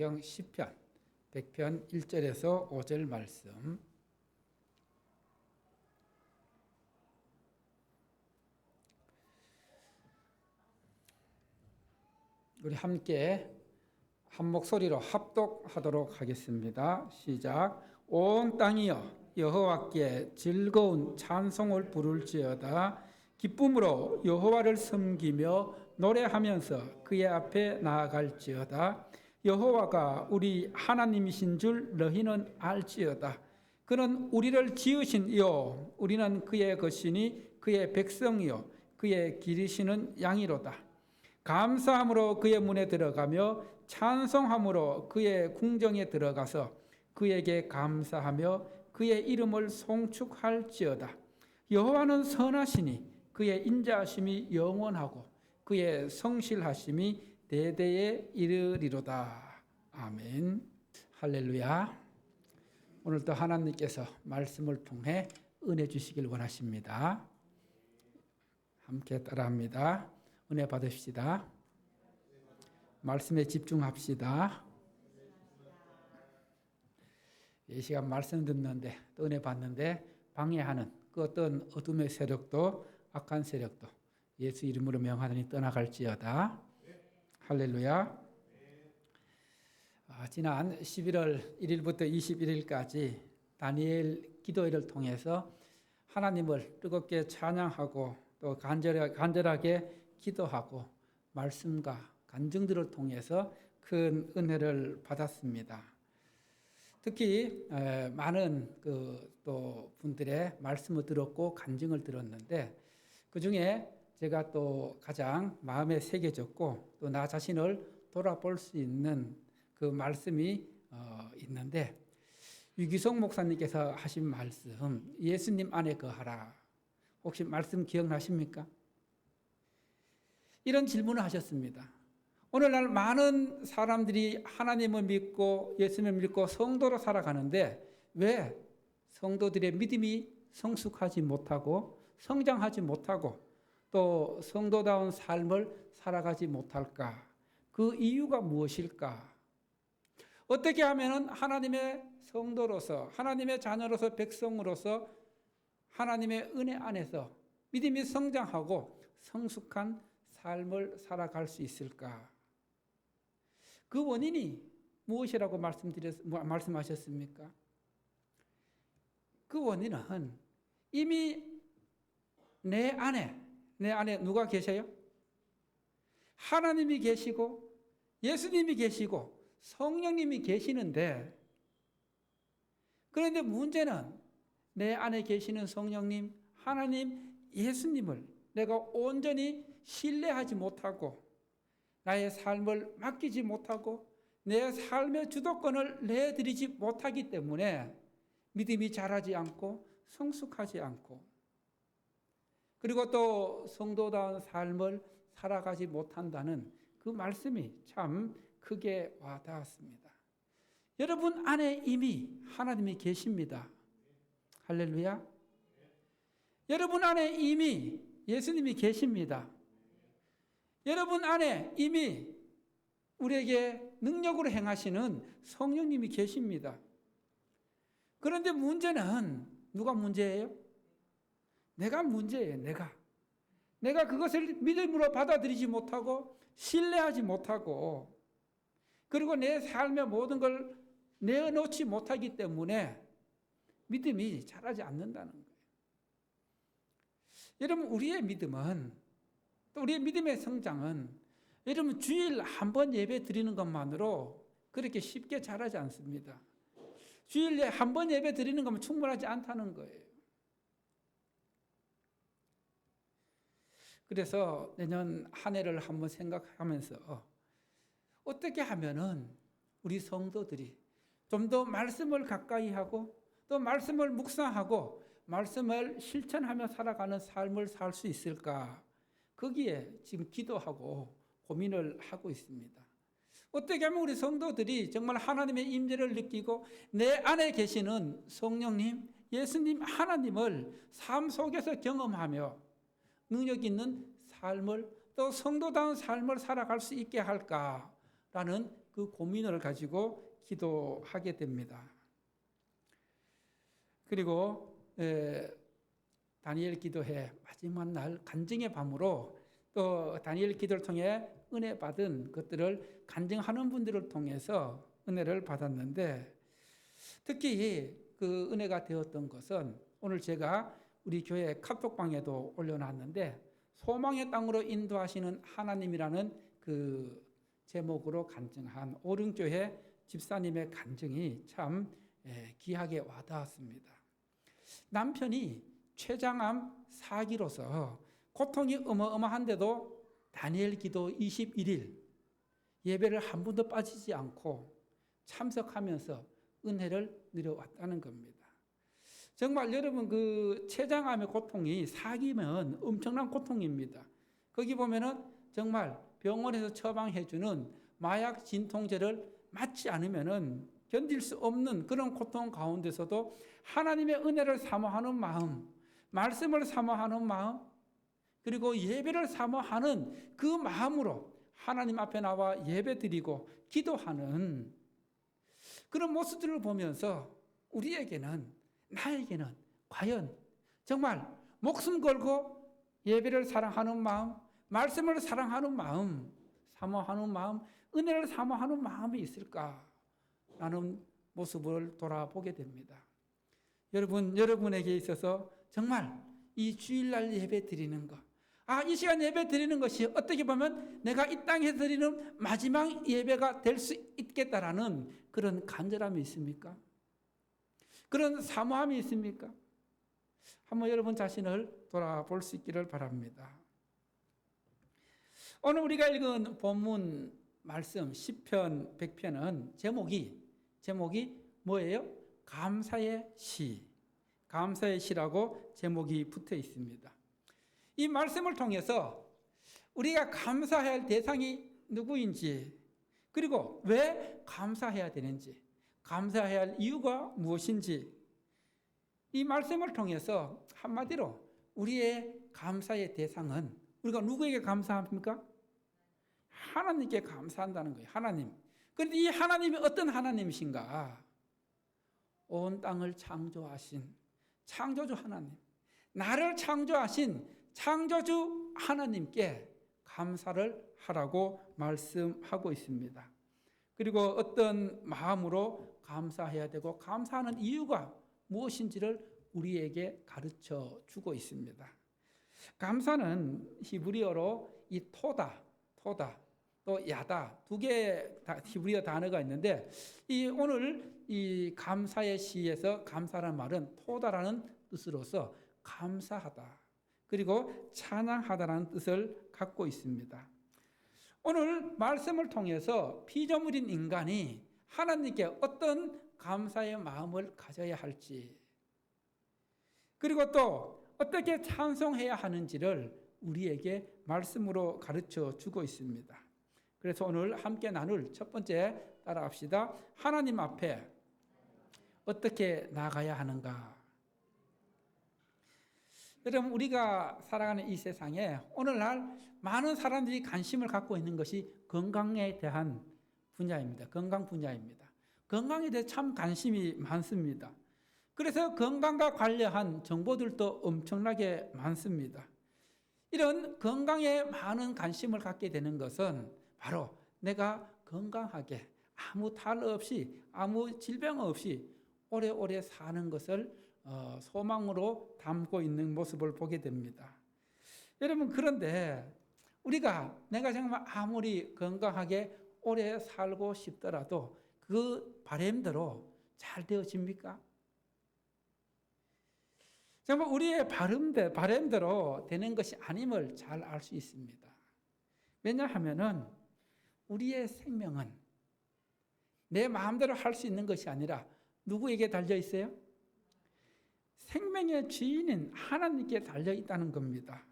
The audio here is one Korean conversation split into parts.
성경 시편 100편 1절에서 5절 말씀. 우리 함께 한 목소리로 합독하도록 하겠습니다. 시작. 온 땅이여 여호와께 즐거운 찬송을 부를지어다. 기쁨으로 여호와를 섬기며 노래하면서 그의 앞에 나아갈지어다. 여호와가 우리 하나님이신 줄 너희는 알지어다. 그는 우리를 지으신 이요 우리는 그의 것이니 그의 백성이요 그의 기르시는 양이로다. 감사함으로 그의 문에 들어가며 찬송함으로 그의 궁정에 들어가서 그에게 감사하며 그의 이름을 송축할지어다. 여호와는 선하시니 그의 인자하심이 영원하고 그의 성실하심이 대대에 이르리로다. 아멘. 할렐루야. 오늘도 하나님께서 말씀을 통해 은혜 주시길 원하십니다. 함께 따라합니다. 은혜 받으십시다. 말씀에 집중합시다. 이 시간 말씀 듣는데 또 은혜 받는데 방해하는 그 어떤 어둠의 세력도 악한 세력도 예수 이름으로 명하더니 떠나갈지어다. 할렐루야. 지난 11월 1일부터 21일까지 다니엘 기도회를 통해서 하나님을 뜨겁게 찬양하고 또 간절하게 기도하고 말씀과 간증들을 통해서 큰 은혜를 받았습니다. 특히 많은 또 분들의 말씀을 들었고 간증을 들었는데 그 중에 제가 또 가장 마음에 새겨졌고 또 나 자신을 돌아볼 수 있는 그 말씀이 있는데 유기성 목사님께서 하신 말씀 예수님 안에 거하라. 혹시 말씀 기억나십니까? 이런 질문을 하셨습니다. 오늘날 많은 사람들이 하나님을 믿고 예수님을 믿고 성도로 살아가는데 왜 성도들의 믿음이 성숙하지 못하고 성장하지 못하고 또 성도다운 삶을 살아가지 못할까? 그 이유가 무엇일까? 어떻게 하면 하나님의 성도로서 하나님의 자녀로서 백성으로서 하나님의 은혜 안에서 믿음이 성장하고 성숙한 삶을 살아갈 수 있을까? 그 원인이 무엇이라고 말씀하셨습니까? 그 원인은 이미 내 안에 누가 계셔요? 하나님이 계시고 예수님이 계시고 성령님이 계시는데 그런데 문제는 내 안에 계시는 성령님, 하나님, 예수님을 내가 온전히 신뢰하지 못하고 나의 삶을 맡기지 못하고 내 삶의 주도권을 내드리지 못하기 때문에 믿음이 자라지 않고 성숙하지 않고 그리고 또 성도다운 삶을 살아가지 못한다는 그 말씀이 참 크게 와닿았습니다. 여러분 안에 이미 하나님이 계십니다. 할렐루야. 여러분 안에 이미 예수님이 계십니다. 여러분 안에 이미 우리에게 능력으로 행하시는 성령님이 계십니다. 그런데 문제는 누가 문제예요? 내가 문제예요. 내가 그것을 믿음으로 받아들이지 못하고 신뢰하지 못하고 그리고 내 삶의 모든 걸 내어놓지 못하기 때문에 믿음이 자라지 않는다는 거예요. 여러분 우리의 믿음은 또 우리의 믿음의 성장은 여러분 주일 한 번 예배 드리는 것만으로 그렇게 쉽게 자라지 않습니다. 주일에 한 번 예배 드리는 것만 충분하지 않다는 거예요. 그래서 내년 한 해를 한번 생각하면서 어떻게 하면은 우리 성도들이 좀 더 말씀을 가까이 하고 또 말씀을 묵상하고 말씀을 실천하며 살아가는 삶을 살 수 있을까? 거기에 지금 기도하고 고민을 하고 있습니다. 어떻게 하면 우리 성도들이 정말 하나님의 임재를 느끼고 내 안에 계시는 성령님, 예수님, 하나님을 삶 속에서 경험하며 능력 있는 삶을 또 성도다운 삶을 살아갈 수 있게 할까라는 그 고민을 가지고 기도하게 됩니다. 그리고 다니엘 기도회 마지막 날 간증의 밤으로 또 다니엘 기도를 통해 은혜 받은 것들을 간증하는 분들을 통해서 은혜를 받았는데, 특히 그 은혜가 되었던 것은 오늘 제가 우리 교회 카톡방에도 올려놨는데, 소망의 땅으로 인도하시는 하나님이라는 그 제목으로 간증한 오륜교회 집사님의 간증이 참 귀하게 와닿았습니다. 남편이 췌장암 사기로서 고통이 어마어마한데도 다니엘 기도 21일 예배를 한 번도 빠지지 않고 참석하면서 은혜를 누려왔다는 겁니다. 정말 여러분, 그 췌장암의 고통이 사기면 엄청난 고통입니다. 거기 보면은 정말 병원에서 처방해주는 마약 진통제를 맞지 않으면은 견딜 수 없는 그런 고통 가운데서도 하나님의 은혜를 사모하는 마음, 말씀을 사모하는 마음, 그리고 예배를 사모하는 그 마음으로 하나님 앞에 나와 예배드리고 기도하는 그런 모습들을 보면서 우리에게는, 나에게는 과연 정말 목숨 걸고 예배를 사랑하는 마음, 말씀을 사랑하는 마음, 사모하는 마음, 은혜를 사모하는 마음이 있을까? 라는 모습을 돌아보게 됩니다. 여러분에게 있어서 정말 이 주일날 예배 드리는 것, 이 시간 예배 드리는 것이 어떻게 보면 내가 이 땅에 드리는 마지막 예배가 될 수 있겠다라는 그런 간절함이 있습니까? 그런 사모함이 있습니까? 한번 여러분 자신을 돌아볼 수 있기를 바랍니다. 오늘 우리가 읽은 본문 말씀 시편 100편은 제목이 뭐예요? 감사의 시, 감사의 시라고 제목이 붙어 있습니다. 이 말씀을 통해서 우리가 감사해야 할 대상이 누구인지, 그리고 왜 감사해야 되는지, 감사해야 할 이유가 무엇인지, 이 말씀을 통해서 한마디로 우리의 감사의 대상은 우리가 누구에게 감사합니까? 하나님께 감사한다는 거예요. 하나님. 그런데 이 하나님이 어떤 하나님이신가? 온 땅을 창조하신 창조주 하나님, 나를 창조하신 창조주 하나님께 감사를 하라고 말씀하고 있습니다. 그리고 어떤 마음으로 감사해야 되고 감사하는 이유가 무엇인지를 우리에게 가르쳐 주고 있습니다. 감사는 히브리어로 이 토다 또 야다 두 개의 히브리어 단어가 있는데, 오늘 이 감사의 시에서 감사라는 말은 토다라는 뜻으로서 감사하다, 그리고 찬양하다라는 뜻을 갖고 있습니다. 오늘 말씀을 통해서 피조물인 인간이 하나님께 어떤 감사의 마음을 가져야 할지, 그리고 또 어떻게 찬송해야 하는지를 우리에게 말씀으로 가르쳐 주고 있습니다. 그래서 오늘 함께 나눌 첫 번째 따라합시다. 하나님 앞에 어떻게 나가야 하는가? 여러분, 우리가 살아가는 이 세상에 오늘날 많은 사람들이 관심을 갖고 있는 것이 건강에 대한 분야입니다. 건강 분야입니다. 건강에 대해 참 관심이 많습니다. 그래서 건강과 관련한 정보들도 엄청나게 많습니다. 이런 건강에 많은 관심을 갖게 되는 것은 바로 내가 건강하게 아무 탈 없이 아무 질병 없이 오래오래 사는 것을 소망으로 담고 있는 모습을 보게 됩니다. 여러분, 그런데 내가 정말 아무리 건강하게 오래 살고 싶더라도 그 바람대로 잘 되어집니까? 정말 우리의 바람대로 되는 것이 아님을 잘 알 수 있습니다. 왜냐하면은 우리의 생명은 내 마음대로 할 수 있는 것이 아니라 누구에게 달려 있어요? 생명의 주인인 하나님께 달려 있다는 겁니다.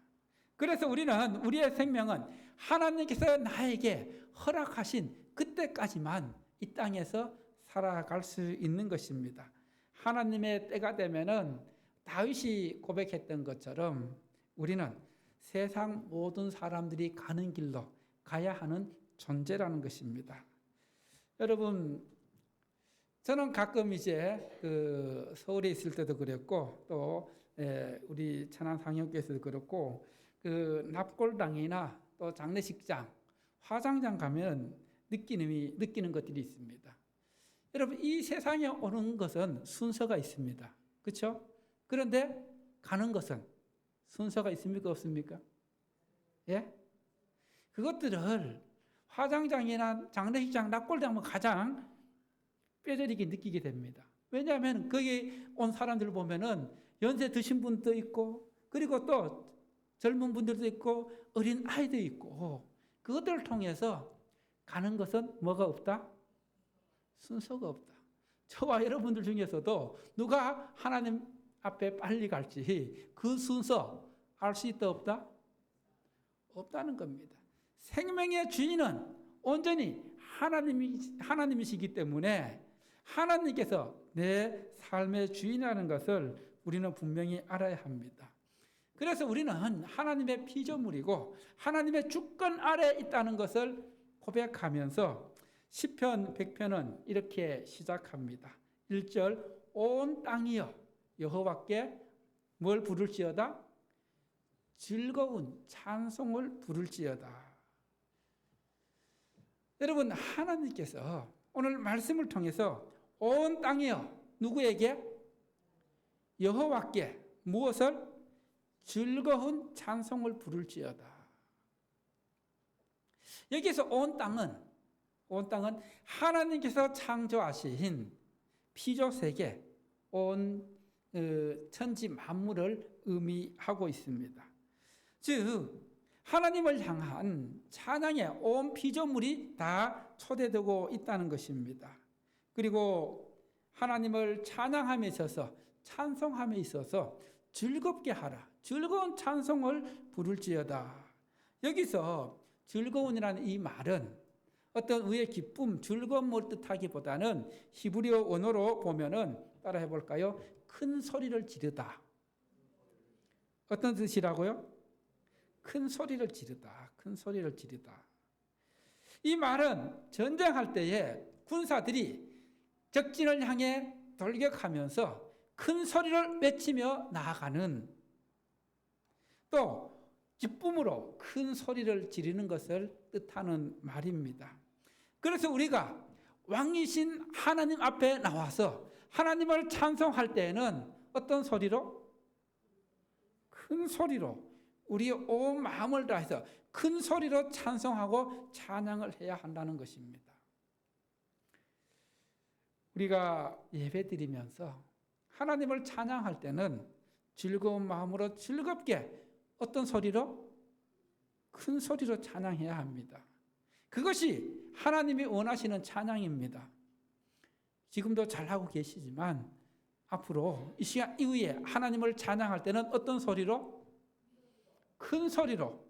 그래서 우리의 생명은 하나님께서 나에게 허락하신 그때까지만 이 땅에서 살아갈 수 있는 것입니다. 하나님의 때가 되면은 다윗이 고백했던 것처럼 우리는 세상 모든 사람들이 가는 길로 가야 하는 존재라는 것입니다. 여러분, 저는 가끔 이제 그 서울에 있을 때도 그랬고 또 우리 천안 상영교에서도 그렇고 그 납골당이나 또 장례식장, 화장장 가면 느끼는 것들이 있습니다. 여러분, 이 세상에 오는 것은 순서가 있습니다. 그렇죠? 그런데 가는 것은 순서가 있습니까? 없습니까? 예? 그것들을 화장장이나 장례식장, 납골당은 가장 뼈저리게 느끼게 됩니다. 왜냐하면 거기 온 사람들 보면은 연세 드신 분도 있고, 그리고 또 젊은 분들도 있고, 어린 아이도 있고, 그것들을 통해서 가는 것은 뭐가 없다? 순서가 없다. 저와 여러분들 중에서도 누가 하나님 앞에 빨리 갈지 그 순서 알 수 있다 없다? 없다는 겁니다. 생명의 주인은 온전히 하나님이시기 때문에 하나님께서 내 삶의 주인이라는 것을 우리는 분명히 알아야 합니다. 그래서 우리는 하나님의 피조물이고 하나님의 주권 아래에 있다는 것을 고백하면서 시편 100편은 이렇게 시작합니다. 1절, 온 땅이여 여호와께 뭘 부를지어다? 즐거운 찬송을 부를지어다. 여러분, 하나님께서 오늘 말씀을 통해서 온 땅이여 누구에게? 여호와께 무엇을? 즐거운 찬송을 부를지어다. 여기서 온 땅은 하나님께서 창조하신 피조세계, 온 천지 만물을 의미하고 있습니다. 즉 하나님을 향한 찬양에 온 피조물이 다 초대되고 있다는 것입니다. 그리고 하나님을 찬양함에 있어서, 찬송함에 있어서 즐겁게 하라, 즐거운 찬송을 부를지어다. 여기서 즐거운이라는 이 말은 어떤 의의 기쁨, 즐거움을 뜻하기보다는 히브리어 원어로 보면은 따라해 볼까요? 큰 소리를 지르다. 어떤 뜻이라고요? 큰 소리를 지르다. 큰 소리를 지르다. 이 말은 전쟁할 때에 군사들이 적진을 향해 돌격하면서 큰 소리를 외치며 나아가는, 또 기쁨으로 큰 소리를 지르는 것을 뜻하는 말입니다. 그래서 우리가 왕이신 하나님 앞에 나와서 하나님을 찬송할 때에는 어떤 소리로? 큰 소리로, 우리의 온 마음을 다해서 큰 소리로 찬송하고 찬양을 해야 한다는 것입니다. 우리가 예배드리면서 하나님을 찬양할 때는 즐거운 마음으로 즐겁게 어떤 소리로? 큰 소리로 찬양해야 합니다. 그것이 하나님이 원하시는 찬양입니다. 지금도 잘하고 계시지만 앞으로 이 시간 이후에 하나님을 찬양할 때는 어떤 소리로? 큰 소리로,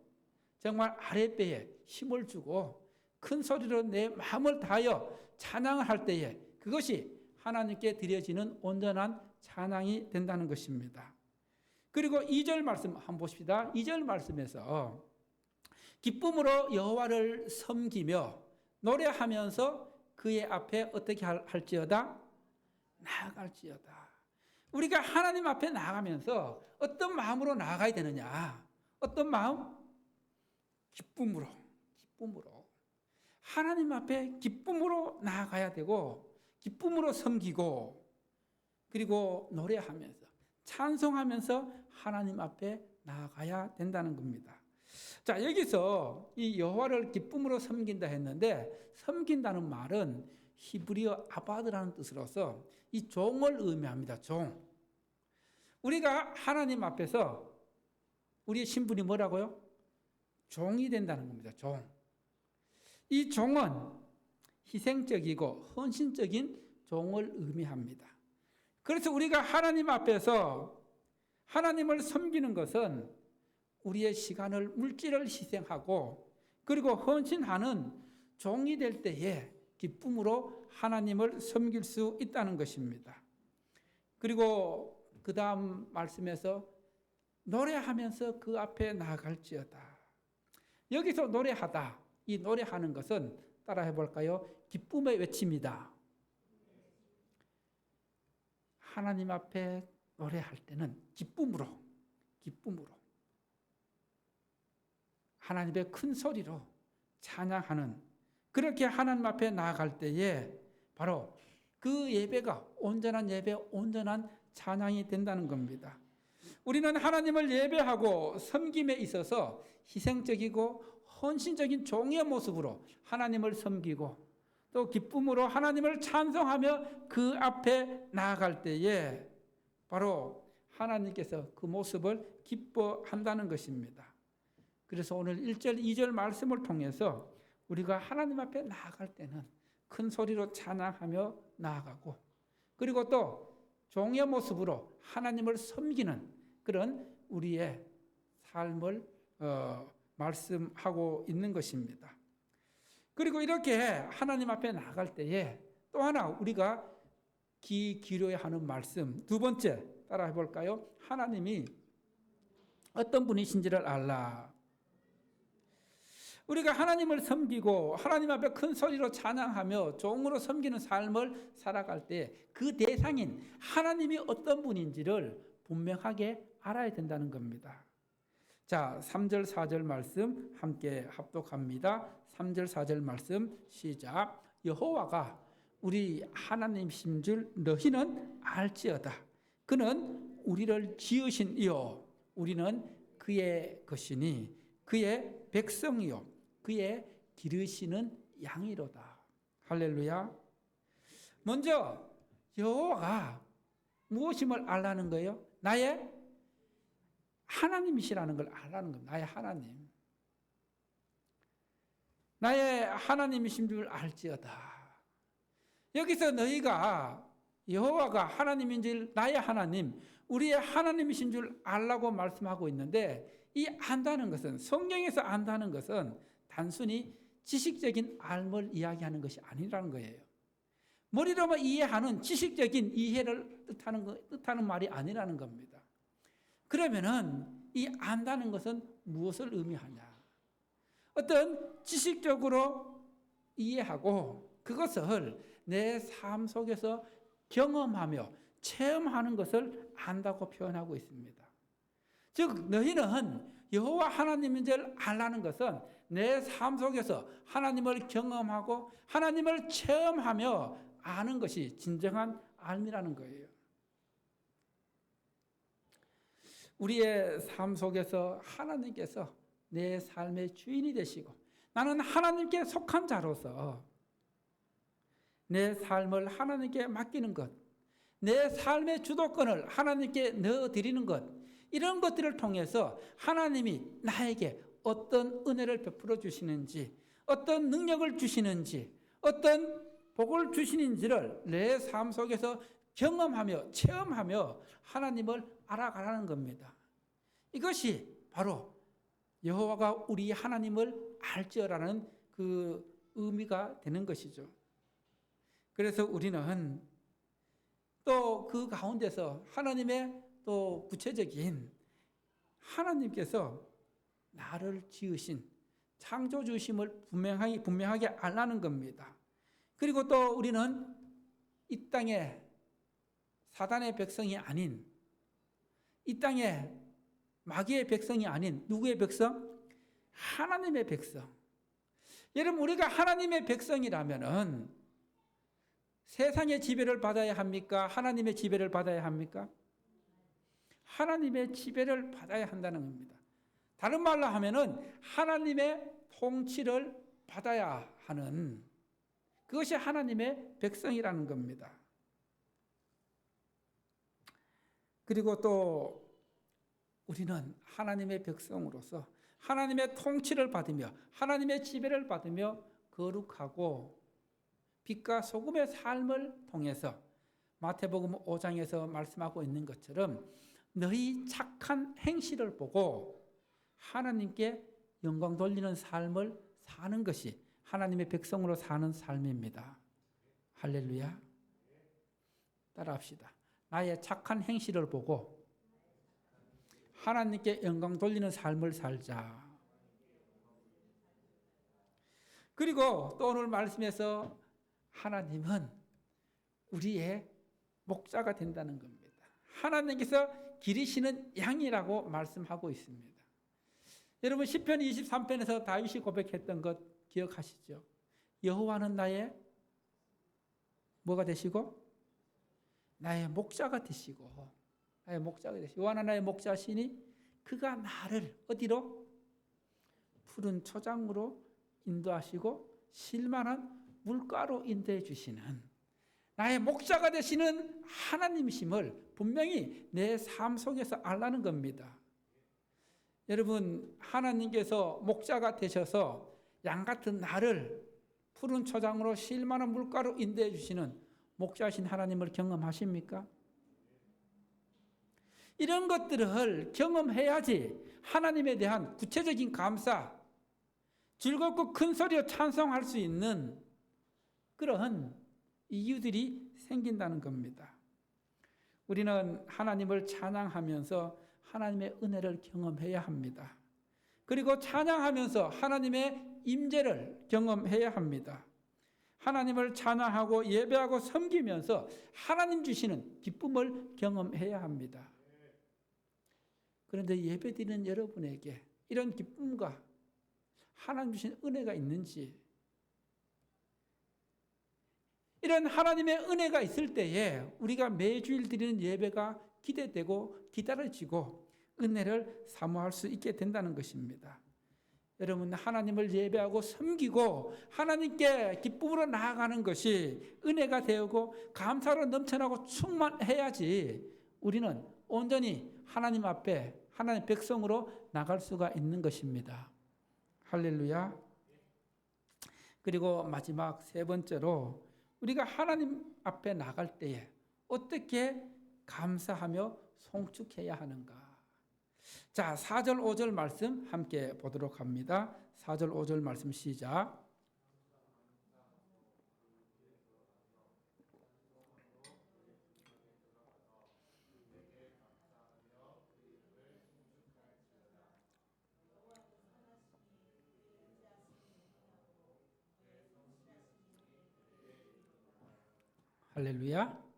정말 아랫배에 힘을 주고 큰 소리로 내 마음을 다하여 찬양을 할 때에 그것이 하나님께 드려지는 온전한 찬양이 된다는 것입니다. 그리고 2절 말씀 한번 보십시다. 2절 말씀에서 기쁨으로 여호와를 섬기며 노래하면서 그의 앞에 어떻게 할지어다? 나아갈지어다. 우리가 하나님 앞에 나아가면서 어떤 마음으로 나아가야 되느냐? 어떤 마음? 기쁨으로. 하나님 앞에 기쁨으로 나아가야 되고, 기쁨으로 섬기고, 그리고 노래하면서, 찬송하면서 하나님 앞에 나아가야 된다는 겁니다. 자, 여기서 이 여호와를 기쁨으로 섬긴다 했는데, 섬긴다는 말은 히브리어 아바드라는 뜻으로서 이 종을 의미합니다. 종. 우리가 하나님 앞에서 우리의 신분이 뭐라고요? 종이 된다는 겁니다. 종. 이 종은 희생적이고 헌신적인 종을 의미합니다. 그래서 우리가 하나님 앞에서 하나님을 섬기는 것은 우리의 시간을, 물질을 희생하고 그리고 헌신하는 종이 될 때에 기쁨으로 하나님을 섬길 수 있다는 것입니다. 그리고 그 다음 말씀에서 노래하면서 그 앞에 나아갈지어다. 여기서 노래하다, 이 노래하는 것은 따라해 볼까요? 기쁨의 외침이다. 하나님 앞에 노래할 때는 기쁨으로 하나님의 큰 소리로 찬양하는, 그렇게 하나님 앞에 나아갈 때에 바로 그 예배가 온전한 예배, 온전한 찬양이 된다는 겁니다. 우리는 하나님을 예배하고 섬김에 있어서 희생적이고 헌신적인 종의 모습으로 하나님을 섬기고 또 기쁨으로 하나님을 찬송하며 그 앞에 나아갈 때에 바로 하나님께서 그 모습을 기뻐한다는 것입니다. 그래서 오늘 1절, 2절 말씀을 통해서 우리가 하나님 앞에 나아갈 때는 큰 소리로 찬양하며 나아가고, 그리고 또 종의 모습으로 하나님을 섬기는 그런 우리의 삶을 말씀하고 있는 것입니다. 그리고 이렇게 하나님 앞에 나아갈 때에 또 하나 우리가 기울여야 하는 말씀, 두 번째 따라해 볼까요? 하나님이 어떤 분이신지를 알라. 우리가 하나님을 섬기고 하나님 앞에 큰 소리로 찬양하며 종으로 섬기는 삶을 살아갈 때 그 대상인 하나님이 어떤 분인지를 분명하게 알아야 된다는 겁니다. 자, 3절 4절 말씀 함께 합독합니다. 3절 4절 말씀 시작. 여호와가 우리 하나님이신 줄 너희는 알지어다. 그는 우리를 지으신 이요 우리는 그의 것이니 그의 백성이요 그의 기르시는 양이로다. 할렐루야. 먼저 여호와가 무엇임을 알라는 거예요? 나의 하나님이시라는 걸 알라는 겁니다. 나의 하나님. 나의 하나님이신 줄 알지어다. 여기서 너희가 여호와가 하나님인 줄, 나의 하나님, 우리의 하나님이신 줄 알라고 말씀하고 있는데, 이 안다는 것은, 성경에서 안다는 것은 단순히 지식적인 알을 이야기하는 것이 아니라는 거예요. 머리로만 이해하는 지식적인 이해를 뜻하는 말이 아니라는 겁니다. 그러면은 이 안다는 것은 무엇을 의미하냐? 어떤 지식적으로 이해하고 그것을 내 삶 속에서 경험하며 체험하는 것을 안다고 표현하고 있습니다. 즉 너희는 여호와 하나님인 줄 알라는 것은 내 삶 속에서 하나님을 경험하고 하나님을 체험하며 아는 것이 진정한 알미라는 거예요. 우리의 삶 속에서 하나님께서 내 삶의 주인이 되시고 나는 하나님께 속한 자로서 내 삶을 하나님께 맡기는 것, 내 삶의 주도권을 하나님께 넣어드리는 것, 이런 것들을 통해서 하나님이 나에게 어떤 은혜를 베풀어 주시는지, 어떤 능력을 주시는지, 어떤 복을 주시는지를 내 삶 속에서 경험하며 체험하며 하나님을 알아가라는 겁니다. 이것이 바로 여호와가 우리 하나님을 알지어라는 그 의미가 되는 것이죠. 그래서 우리는 또 그 가운데서 하나님의 또 구체적인 하나님께서 나를 지으신 창조주심을 분명하게 알라는 겁니다. 그리고 또 우리는 이 땅에 사단의 백성이 아닌, 이 땅에 마귀의 백성이 아닌 누구의 백성? 하나님의 백성. 여러분, 우리가 하나님의 백성이라면은 세상의 지배를 받아야 합니까? 하나님의 지배를 받아야 합니까? 하나님의 지배를 받아야 한다는 겁니다. 다른 말로 하면은 하나님의 통치를 받아야 하는, 그것이 하나님의 백성이라는 겁니다. 그리고 또 우리는 하나님의 백성으로서 하나님의 통치를 받으며 하나님의 지배를 받으며 거룩하고 빛과 소금의 삶을 통해서 마태복음 5장에서 말씀하고 있는 것처럼 너희 착한 행실을 보고 하나님께 영광 돌리는 삶을 사는 것이 하나님의 백성으로 사는 삶입니다. 할렐루야. 따라합시다. 나의 착한 행실을 보고 하나님께 영광 돌리는 삶을 살자. 그리고 또 오늘 말씀에서 하나님은 우리의 목자가 된다는 겁니다. 하나님께서 기르시는 양이라고 말씀하고 있습니다. 여러분 시편 23편에서 다윗이 고백했던 것 기억하시죠? 여호와는 나의 뭐가 되시고 나의 목자가 되시고 나의 목자가 되시고 여호와는 나의 목자시니 그가 나를 어디로? 푸른 초장으로 인도하시고 실만한 물가로 인도해 주시는 나의 목자가 되시는 하나님이심을 분명히 내 삶 속에서 알라는 겁니다. 여러분 하나님께서 목자가 되셔서 양 같은 나를 푸른 초장으로 실만한 물가로 인도해 주시는 목자신 하나님을 경험하십니까? 이런 것들을 경험해야지 하나님에 대한 구체적인 감사, 즐겁고 큰 소리로 찬송할 수 있는 그런 이유들이 생긴다는 겁니다. 우리는 하나님을 찬양하면서 하나님의 은혜를 경험해야 합니다. 그리고 찬양하면서 하나님의 임재를 경험해야 합니다. 하나님을 찬양하고 예배하고 섬기면서 하나님 주시는 기쁨을 경험해야 합니다. 그런데 예배드리는 여러분에게 이런 기쁨과 하나님 주신 은혜가 있는지, 이런 하나님의 은혜가 있을 때에 우리가 매주일 드리는 예배가 기대되고 기다려지고 은혜를 사모할 수 있게 된다는 것입니다. 여러분 하나님을 예배하고 섬기고 하나님께 기쁨으로 나아가는 것이 은혜가 되고 감사로 넘쳐나고 충만해야지 우리는 온전히 하나님 앞에 하나님의 백성으로 나갈 수가 있는 것입니다. 할렐루야. 그리고 마지막 세 번째로 우리가 하나님 앞에 나갈 때에 어떻게 감사하며 송축해야 하는가. 자, 4절 5절 말씀 함께 보도록 합니다. 4절 5절 말씀 시작. 할렐루야.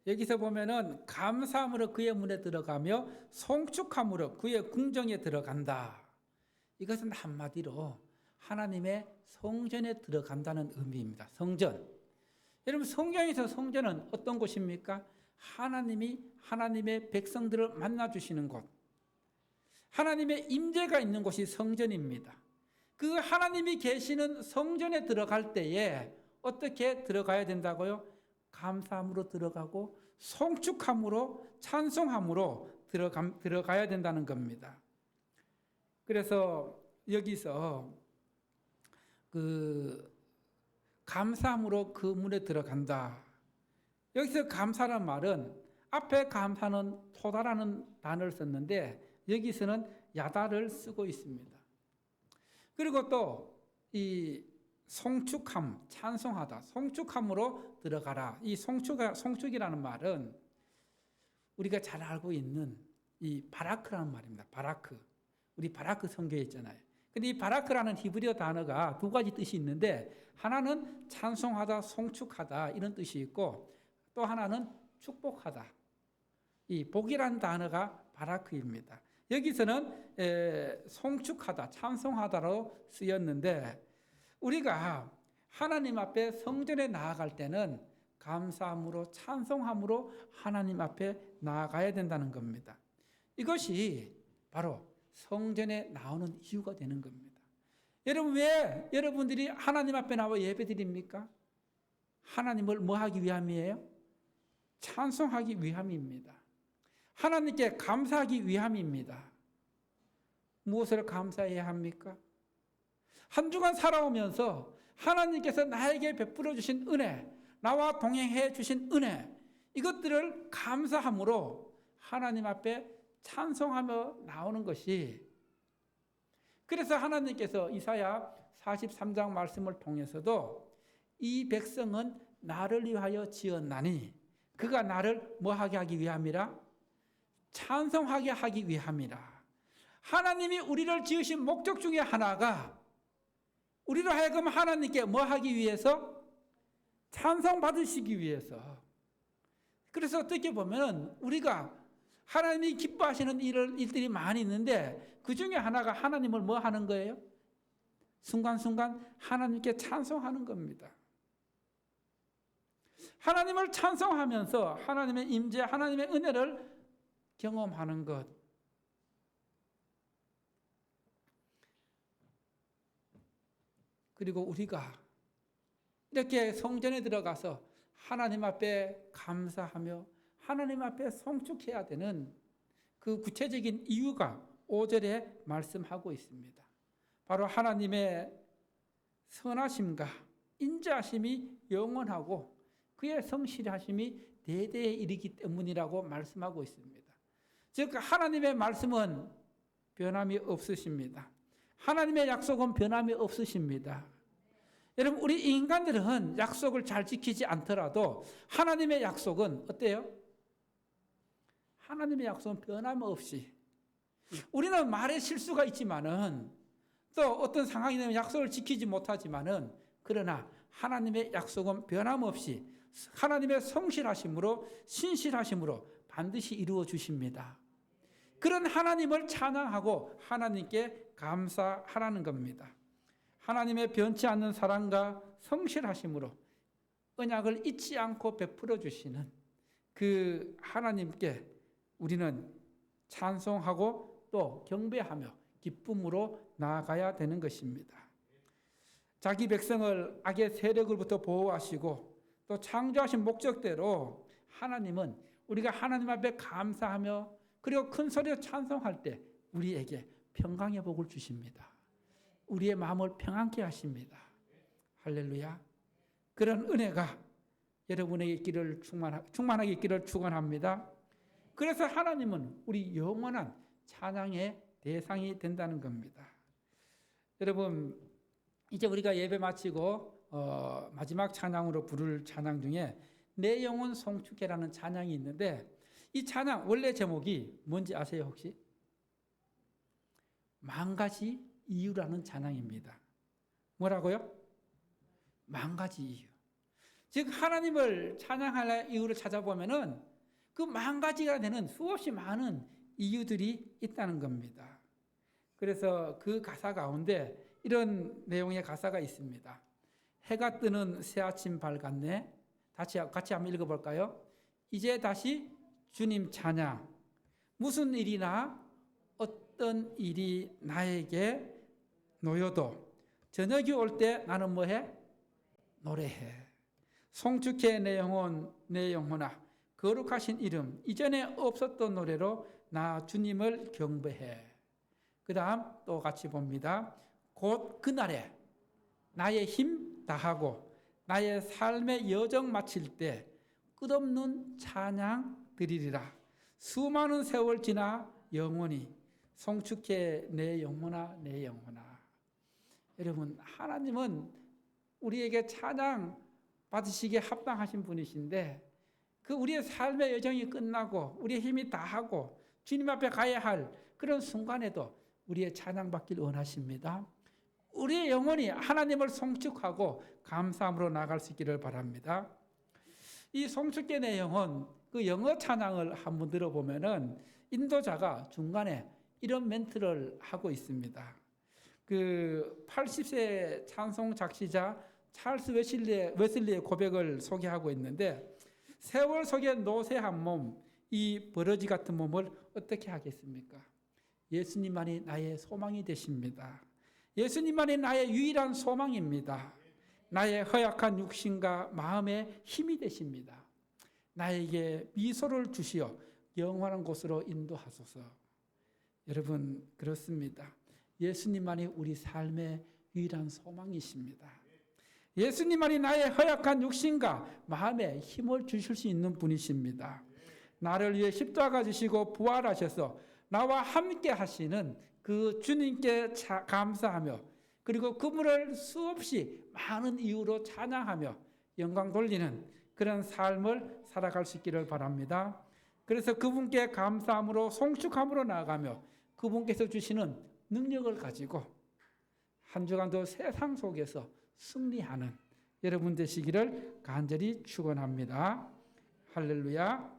여기서 보면은 감사함으로 그의 문에 들어가며 송축함으로 그의 궁정에 들어간다. 이것은 한마디로 하나님의 성전에 들어간다는 의미입니다. 성전. 여러분 성경에서 성전은 어떤 곳입니까? 하나님이 하나님의 백성들을 만나주시는 곳. 하나님의 임재가 있는 곳이 성전입니다. 그 하나님이 계시는 성전에 들어갈 때에 어떻게 들어가야 된다고요? 감사함으로 들어가고 송축함으로 찬송함으로 들어가야 된다는 겁니다. 그래서 여기서 감사함으로 그 문에 들어간다. 여기서 감사란 말은 앞에 감사는 토다라는 단어를 썼는데 여기서는 야다를 쓰고 있습니다. 그리고 또 이 송축함, 찬송하다, 송축함으로 들어가라. 이 송축이라는 말은 우리가 잘 알고 있는 이 바라크라는 말입니다. 바라크. 우리 바라크 성경에 있잖아요. 근데 이 바라크라는 히브리어 단어가 두 가지 뜻이 있는데 하나는 찬송하다, 송축하다 이런 뜻이 있고 또 하나는 축복하다. 이 복이라는 단어가 바라크입니다. 여기서는 송축하다, 찬송하다로 쓰였는데 우리가 하나님 앞에 성전에 나아갈 때는 감사함으로 찬송함으로 하나님 앞에 나아가야 된다는 겁니다. 이것이 바로 성전에 나오는 이유가 되는 겁니다. 여러분 왜 여러분들이 하나님 앞에 나와 예배드립니까? 하나님을 뭐 하기 위함이에요? 찬송하기 위함입니다. 하나님께 감사하기 위함입니다. 무엇을 감사해야 합니까? 한 주간 살아오면서 하나님께서 나에게 베풀어 주신 은혜, 나와 동행해 주신 은혜, 이것들을 감사함으로 하나님 앞에 찬송하며 나오는 것이, 그래서 하나님께서 이사야 43장 말씀을 통해서도 이 백성은 나를 위하여 지었나니 그가 나를 뭐하게 하기 위함이라? 찬송하게 하기 위함이라. 하나님이 우리를 지으신 목적 중에 하나가 우리로 하여금 하나님께 뭐 하기 위해서? 찬송받으시기 위해서. 그래서 어떻게 보면 우리가 하나님이 기뻐하시는 일들이 많이 있는데 그 중에 하나가 하나님을 뭐 하는 거예요? 순간순간 하나님께 찬송하는 겁니다. 하나님을 찬송하면서 하나님의 임재, 하나님의 은혜를 경험하는 것. 그리고 우리가 이렇게 성전에 들어가서 하나님 앞에 감사하며 하나님 앞에 송축해야 되는 그 구체적인 이유가 5절에 말씀하고 있습니다. 바로 하나님의 선하심과 인자하심이 영원하고 그의 성실하심이 대대에 이르기 때문이라고 말씀하고 있습니다. 즉 하나님의 말씀은 변함이 없으십니다. 하나님의 약속은 변함이 없으십니다. 여러분 우리 인간들은 약속을 잘 지키지 않더라도 하나님의 약속은 어때요? 하나님의 약속은 변함없이, 우리는 말에 실수가 있지만은 또 어떤 상황이 되면 약속을 지키지 못하지만은 그러나 하나님의 약속은 변함없이 하나님의 성실하심으로 신실하심으로 반드시 이루어 주십니다. 그런 하나님을 찬양하고 하나님께 감사하라는 겁니다. 하나님의 변치 않는 사랑과 성실하심으로 언약을 잊지 않고 베풀어 주시는 그 하나님께 우리는 찬송하고 또 경배하며 기쁨으로 나아가야 되는 것입니다. 자기 백성을 악의 세력으로부터 보호하시고 또 창조하신 목적대로 하나님은 우리가 하나님 앞에 감사하며 그리고 큰 소리로 찬송할 때 우리에게 평강의 복을 주십니다. 우리의 마음을 평안케 하십니다. 할렐루야. 그런 은혜가 여러분에게 있기를 충만하게 있기를 축원합니다. 그래서 하나님은 우리 영원한 찬양의 대상이 된다는 겁니다. 여러분 이제 우리가 예배 마치고 마지막 찬양으로 부를 찬양 중에 내 영혼 송축해라는 찬양이 있는데 이 찬양 원래 제목이 뭔지 아세요 혹시? 만 가지 이유라는 찬양입니다. 뭐라고요? 만 가지 이유. 즉 하나님을 찬양할 이유를 찾아보면은 그 만 가지가 되는 수없이 많은 이유들이 있다는 겁니다. 그래서 그 가사 가운데 이런 내용의 가사가 있습니다. 해가 뜨는 새 아침 밝았네. 같이 한번 읽어볼까요? 이제 다시 주님 찬양. 무슨 일이나 어떤 일이 나에게 놓여도 저녁이 올 때 나는 뭐해? 노래해. 송축해 내 영혼 내 영혼아 거룩하신 이름 이전에 없었던 노래로 나 주님을 경배해. 그 다음 또 같이 봅니다. 곧 그날에 나의 힘 다하고 나의 삶의 여정 마칠 때 끝없는 찬양 드리리라. 수많은 세월 지나 영원히 송축해 내 영혼아 내 영혼아. 여러분 하나님은 우리에게 찬양 받으시기에 합당하신 분이신데 그 우리의 삶의 여정이 끝나고 우리의 힘이 다하고 주님 앞에 가야 할 그런 순간에도 우리의 찬양 받기를 원하십니다. 우리의 영혼이 하나님을 송축하고 감사함으로 나갈 수 있기를 바랍니다. 이 송축해 내 영혼 그 영어 찬양을 한번 들어보면은 인도자가 중간에 이런 멘트를 하고 있습니다. 그 80세 찬송 작시자 찰스 웨슬리의 고백을 소개하고 있는데 세월 속에 노쇠한 몸, 이 버러지 같은 몸을 어떻게 하겠습니까? 예수님만이 나의 소망이 되십니다. 예수님만이 나의 유일한 소망입니다. 나의 허약한 육신과 마음의 힘이 되십니다. 나에게 미소를 주시어 영원한 곳으로 인도하소서. 여러분 그렇습니다. 예수님만이 우리 삶의 유일한 소망이십니다. 예수님만이 나의 허약한 육신과 마음에 힘을 주실 수 있는 분이십니다. 나를 위해 십자가 지시고 부활하셔서 나와 함께 하시는 그 주님께 감사하며 그리고 그분을 수없이 많은 이유로 찬양하며 영광 돌리는 그런 삶을 살아갈 수 있기를 바랍니다. 그래서 그분께 감사함으로 송축함으로 나아가며 그분께서 주시는 능력을 가지고 한 주간도 세상 속에서 승리하는 여러분 되시기를 간절히 축원합니다. 할렐루야.